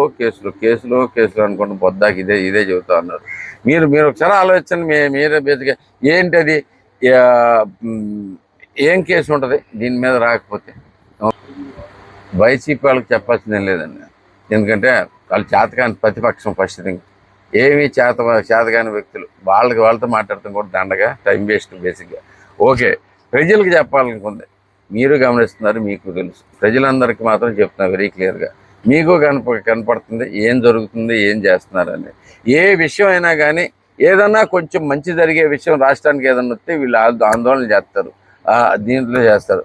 అనుకుంటూ పొద్దాకి ఇదే చెబుతా ఉన్నారు. మీరు ఒకసారి ఆలోచించండి. మీరే బేసిక్గా ఏంటది, ఏం కేసు ఉంటుంది దీని మీద రాకపోతే? వైసీపీ వాళ్ళకి చెప్పాల్సిందేం లేదండి. ఎందుకంటే వాళ్ళు చేతకాని ప్రతిపక్షం. ఫస్ట్ థింగ్ ఏమీ చేతకాని వ్యక్తులు వాళ్ళతో మాట్లాడతాం కూడా దండగా టైం వేస్ట్ బేసిక్గా. ఓకే, ప్రజలకు చెప్పాలనుకుంది, మీరు గమనిస్తున్నారు, మీకు తెలుసు. ప్రజలందరికీ మాత్రం చెప్తున్నారు వెరీ క్లియర్గా. మీకు కనపడుతుంది ఏం జరుగుతుంది, ఏం చేస్తున్నారు అనేది. ఏ విషయం అయినా కానీ ఏదన్నా కొంచెం మంచి జరిగే విషయం రాష్ట్రానికి ఏదన్నా వస్తే వీళ్ళు ఆందోళన చేస్తారు, దీంట్లో చేస్తారు.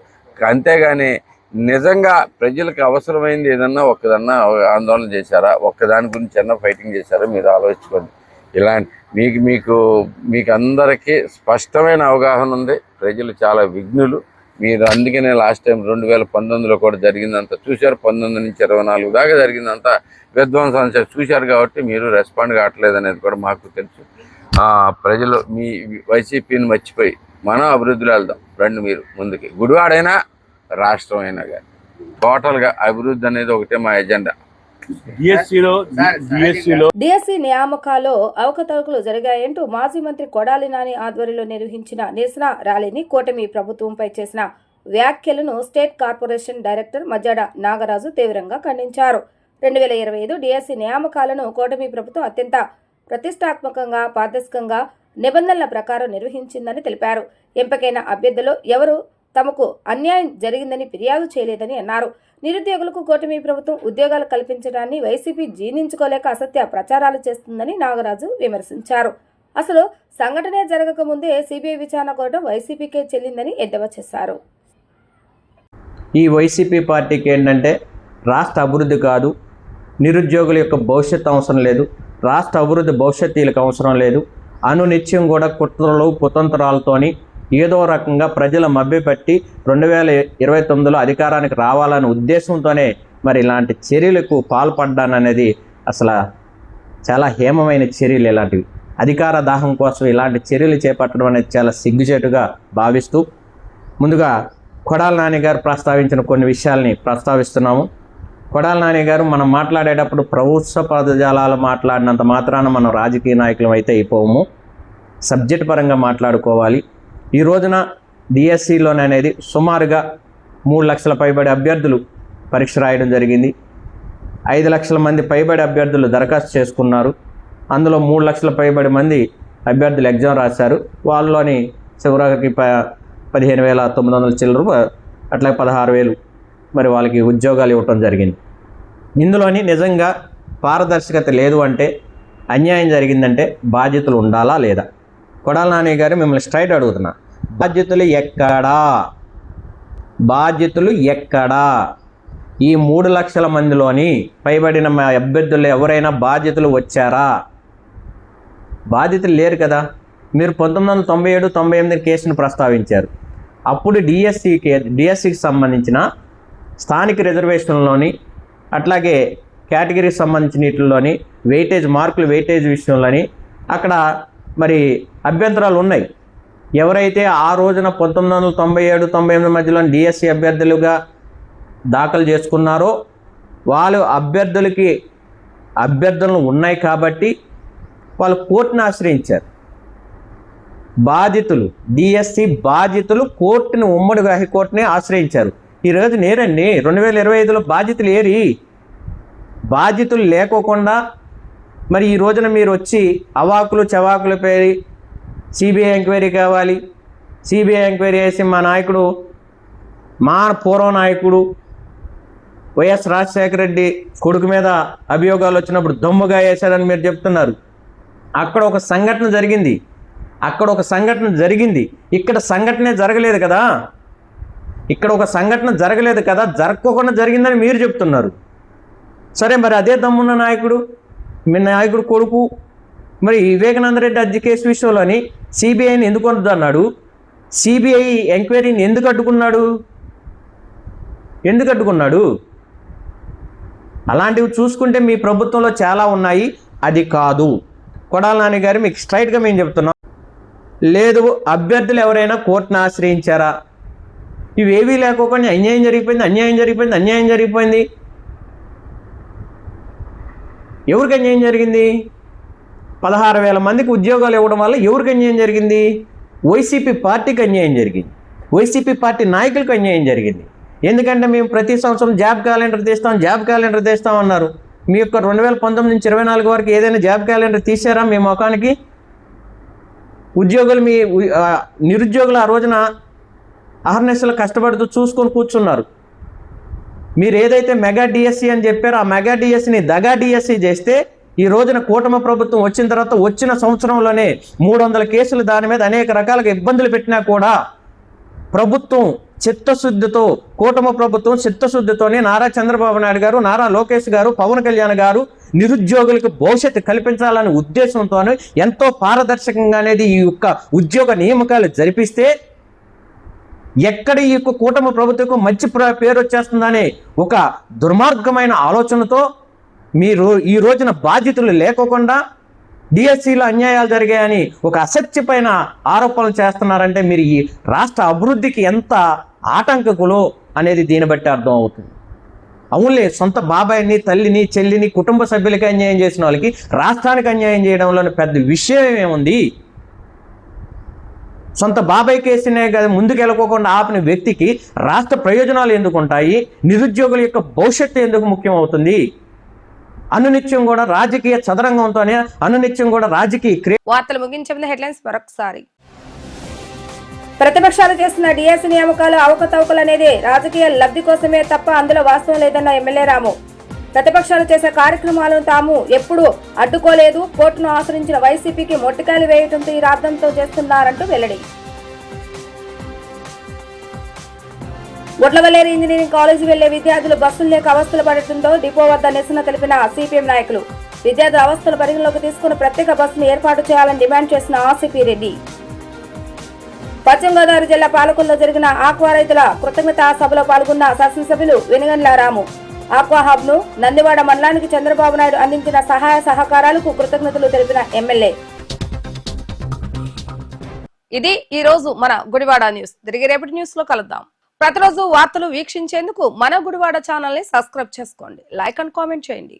అంతేగాని నిజంగా ప్రజలకు అవసరమైంది ఏదన్నా ఒక్కదన్నా ఆందోళన చేశారా, ఒక్కదాని గురించి అన్నా ఫైటింగ్ చేశారా మీరు ఆలోచించుకోండి. ఇలాంటి మీకు అందరికీ స్పష్టమైన అవగాహన ఉంది. ప్రజలు చాలా విఘ్నులు. మీరు అందుకనే లాస్ట్ టైం 2019లో కూడా జరిగిందంతా చూశారు. 19 నుంచి 24 దాకా జరిగిందంతా విధ్వంసం చూశారు. కాబట్టి మీరు రెస్పాండ్ కావట్లేదు అనేది కూడా మాకు తెలుసు. ప్రజలు మీ వైసీపీని మర్చిపోయి మనం అభివృద్ధిలో వెళ్దాం రండి మీరు ముందుకి. గుడివాడైనా రాష్ట్రం అయినా కానీ టోటల్గా అభివృద్ధి అనేది ఒకటే మా ఎజెండా.
డిఎస్సి నియామకాల్లో అవకతవకలు జరిగాయంటూ మాజీ మంత్రి కొడాలి నాని ఆధ్వర్యంలో నిర్వహించిన నిరసన ర్యాలీని కూటమి ప్రభుత్వంపై చేసిన వ్యాఖ్యలను స్టేట్ కార్పొరేషన్ డైరెక్టర్ మజ్జాడ నాగరాజు తీవ్రంగా ఖండించారు. 2025 డిఎస్సి నియామకాలను కూటమి ప్రభుత్వం అత్యంత ప్రతిష్టాత్మకంగా పారదర్శకంగా నిబంధనల ప్రకారం నిర్వహించిందని తెలిపారు. ఎంపికైన అభ్యర్థులు ఎవరు తమకు అన్యాయం జరిగిందని ఫిర్యాదు చేయలేదని అన్నారు. నిరుద్యోగులకు కూటమి ప్రభుత్వం ఉద్యోగాలు కల్పించడాన్ని వైసీపీ జీర్ణించుకోలేక అసత్య ప్రచారాలు చేస్తుందని నాగరాజు విమర్శించారు. అసలు సంఘటనే జరగకముందే సిబిఐ విచారణ కోరడం వైసీపీకే చెల్లిందని ఎద్దేవా చేశారు.
ఈ వైసీపీ పార్టీకి ఏంటంటే రాష్ట్ర అభివృద్ధి కాదు, నిరుద్యోగుల యొక్క భవిష్యత్తు అవసరం లేదు, రాష్ట్ర అభివృద్ధి భవిష్యత్తు వీళ్ళకి అవసరం లేదు. అనునిత్యం కూడా కుట్రలు కుతంత్రాలతోని ఏదో రకంగా ప్రజల మభ్యపెట్టి 2029లో అధికారానికి రావాలనే ఉద్దేశంతోనే మరి ఇలాంటి చర్యలకు పాల్పడ్డాననేది అసలు చాలా హేమమైన చర్యలు. ఇలాంటివి అధికార దాహం కోసం ఇలాంటి చర్యలు చేపట్టడం అనేది చాలా సిగ్గుచేటుగా భావిస్తూ ముందుగా కొడాల నాని గారు ప్రస్తావించిన కొన్ని విషయాల్ని ప్రస్తావిస్తున్నాము. కొడాల నాని గారు మనం మాట్లాడేటప్పుడు ప్రభుత్వ పదజాలాలు మాట్లాడినంత మాత్రాన మనం రాజకీయ నాయకులం అయితే అయిపోము. సబ్జెక్ట్ పరంగా మాట్లాడుకోవాలి. ఈ రోజున డిఎస్సిలోననేది సుమారుగా 3 లక్షల పైబడి అభ్యర్థులు పరీక్ష రాయడం జరిగింది. 5 లక్షల మంది పైబడి అభ్యర్థులు దరఖాస్తు చేసుకున్నారు. అందులో 3 లక్షల పైబడి మంది అభ్యర్థులు ఎగ్జామ్ రాశారు. వాళ్ళలోని చివరికి 15,900 చిల్లర, అట్లా 16,000 మరి వాళ్ళకి ఉద్యోగాలు ఇవ్వటం జరిగింది. ఇందులోని నిజంగా పారదర్శకత లేదు అంటే, అన్యాయం జరిగిందంటే బాధ్యతలు ఉండాలా లేదా? కొడాల నాని గారు మిమ్మల్ని స్ట్రైట్ అడుగుతున్నా, బాధ్యతలు ఎక్కడా? బాధ్యతలు ఎక్కడా? ఈ 3 లక్షల మందిలోని పైబడిన మా అభ్యర్థులు ఎవరైనా బాధ్యతలు వచ్చారా? బాధ్యతలు లేరు కదా. మీరు 1997-98 కేసును ప్రస్తావించారు. అప్పుడు డిఎస్సికి సంబంధించిన స్థానిక రిజర్వేషన్లోని అట్లాగే కేటగిరీకి సంబంధించిన వీటిల్లోని మార్కులు వెయిటేజ్ విషయంలోని అక్కడ మరి అభ్యంతరాలు ఉన్నాయి. ఎవరైతే ఆ రోజున 1997-98 మధ్యలో డిఎస్సి అభ్యర్థులుగా దాఖలు చేసుకున్నారో వాళ్ళు అభ్యర్థనలు ఉన్నాయి కాబట్టి వాళ్ళు కోర్టును ఆశ్రయించారు. బాధితులు డిఎస్సి బాధితులు కోర్టుని, ఉమ్మడి హైకోర్టుని ఆశ్రయించారు. ఈరోజు నేరండి 2025లో బాధితులు ఏరి? బాధితులు లేకోకుండా మరి ఈ రోజున మీరు వచ్చి అవాకులు చవాకులు పేరి సిబిఐ ఎంక్వైరీ కావాలి, సిబిఐ ఎంక్వైరీ చేసి మా పూర్వ నాయకుడు వైఎస్ రాజశేఖర రెడ్డి కొడుకు మీద అభియోగాలు వచ్చినప్పుడు దమ్ముగా వేశారని మీరు చెప్తున్నారు. అక్కడ ఒక సంఘటన జరిగింది. ఇక్కడ సంఘటనే జరగలేదు కదా. జరగకుండా జరిగిందని మీరు చెప్తున్నారు. సరే, మరి అదే దమ్మున్న నాయకుడు, మీ నాయకుడు కొడుకు మరి వివేకానంద రెడ్డి హత్య కేసు విషయంలోని సిబిఐని ఎందుకు అడ్డుకున్నాడు? సిబిఐ ఎంక్వైరీని ఎందుకు అడ్డుకున్నాడు? అలాంటివి చూసుకుంటే మీ ప్రభుత్వంలో చాలా ఉన్నాయి. అది కాదు. కొడాల నాని గారు మీకు స్ట్రైట్గా మేము చెప్తున్నాం, లేదు అభ్యర్థులు ఎవరైనా కోర్టును ఆశ్రయించారా? ఇవేవీ లేకోకుండా అన్యాయం జరిగిపోయింది. ఎవరికి అన్యాయం జరిగింది? 16,000 మందికి ఉద్యోగాలు ఇవ్వడం వల్ల ఎవరికి అన్యాయం జరిగింది? వైసీపీ పార్టీకి అన్యాయం జరిగింది. వైసీపీ పార్టీ నాయకులకు అన్యాయం జరిగింది. ఎందుకంటే మేము ప్రతి సంవత్సరం జాబ్ క్యాలెండర్ తీస్తాం అన్నారు. మీ యొక్క 2019 నుంచి 24 వరకు ఏదైనా జాబ్ క్యాలెండర్ తీసారా మీ ముఖానికి? ఉద్యోగులు నిరుద్యోగులు ఆ రోజున అహర్నిశలు కష్టపడుతూ చూసుకొని కూర్చున్నారు. మీరు ఏదైతే మెగా డిఎస్సి అని చెప్పారో ఆ మెగా డిఎస్సిని దగా డిఎస్సి చేస్తే ఈ రోజున కూటమి ప్రభుత్వం వచ్చిన తర్వాత వచ్చిన సంవత్సరంలోనే 300 కేసులు దాని మీద అనేక రకాలుగా ఇబ్బందులు పెట్టినా కూడా ప్రభుత్వం కూటమి ప్రభుత్వం చిత్తశుద్ధితోనే నారా చంద్రబాబు నాయుడు గారు, నారా లోకేష్ గారు, పవన్ కళ్యాణ్ గారు నిరుద్యోగులకు భవిష్యత్తు కల్పించాలనే ఉద్దేశంతో ఎంతో పారదర్శకంగా అనేది ఈ యొక్క ఉద్యోగ నియామకాలు జరిపిస్తే ఎక్కడ ఈ యొక్క కూటమి ప్రభుత్వం మంచి పేరు వచ్చేస్తుందనే ఒక దుర్మార్గమైన ఆలోచనతో మీరు ఈ రోజున బాధ్యతలు లేకోకుండా డిఎస్సిలో అన్యాయాలు జరిగాయని ఒక అసత్యమైన ఆరోపణలు చేస్తున్నారంటే మీరు ఈ రాష్ట్ర అభివృద్ధికి ఎంత ఆటంకకులు అనేది దీన్ని బట్టి అర్థం అవుతుంది. అవునులే, సొంత బాబాయిని, తల్లిని, చెల్లిని, కుటుంబ సభ్యులకి అన్యాయం చేసిన వాళ్ళకి రాష్ట్రానికి అన్యాయం చేయడంలోని పెద్ద విషయం ఏముంది? సొంత బాబాయ్ కేసునే కదా ముందుకు వెళ్ళకోకుండా ఆపిన వ్యక్తికి రాష్ట్ర ప్రయోజనాలు ఎందుకు ఉంటాయి? నిరుద్యోగుల యొక్క భవిష్యత్తు ఎందుకు ముఖ్యం అవుతుంది? అనునిత్యం కూడా రాజకీయ చదరంగంతోనే రాజకీయ
వార్తలు ముగించే ముందు హెడ్లైన్స్ మరొకసారి.
ప్రతిపక్షాలు చేస్తున్న డిఎస్సి నియామకాలు అవకతవకలు అనేది రాజకీయ లబ్ధి కోసమే తప్ప అందులో వాస్తవం లేదన్న ఎమ్మెల్యే రాము. ప్రతిపక్షాలు చేసే కార్యక్రమాలను తాము ఎప్పుడూ అడ్డుకోలేదు. కోర్టును ఆశ్రయించిన వైసీపీకి మొట్టికాయలు వేయటంతో ఈ రాద్దంతో చేస్తున్నారంటూ వెల్లడి. గుడ్లవల్లేరు ఇంజనీరింగ్ కాలేజీ వెళ్లే విద్యార్థులు బస్సులు లేక అవస్థలు పడటంతో డిపో వద్ద నిరసన తెలిపిన సిపిఎం నాయకులు. విద్యార్థుల అవస్థలు పరిగణలోకి తీసుకుని ప్రత్యేక బస్సును ఏర్పాటు చేయాలని డిమాండ్ చేసిన ఆర్సీపీ రెడ్డి. పశ్చిమ గోదావరి జిల్లా పాలకొల్లో జరిగిన ఆక్వా రైతుల కృతజ్ఞతా సభలో పాల్గొన్న శాసనసభ్యులు వెనుగండ్ల రాము. ఆక్వా హబ్ ను నందివాడ మండలానికి చంద్రబాబు నాయుడు అందించిన సహాయ సహకారాలకు కృతజ్ఞతలు తెలిపిన ఎమ్మెల్యే.
ఇది ఈ రోజు మన గుడివాడ న్యూస్. తిరిగి రేపటి న్యూస్ లో కలుద్దాం. ప్రతిరోజు వార్తలు వీక్షించేందుకు మన గుడివాడ ఛానల్ ని సబ్స్క్రైబ్ చేసుకోండి, లైక్ అండ్ కామెంట్ చేయండి.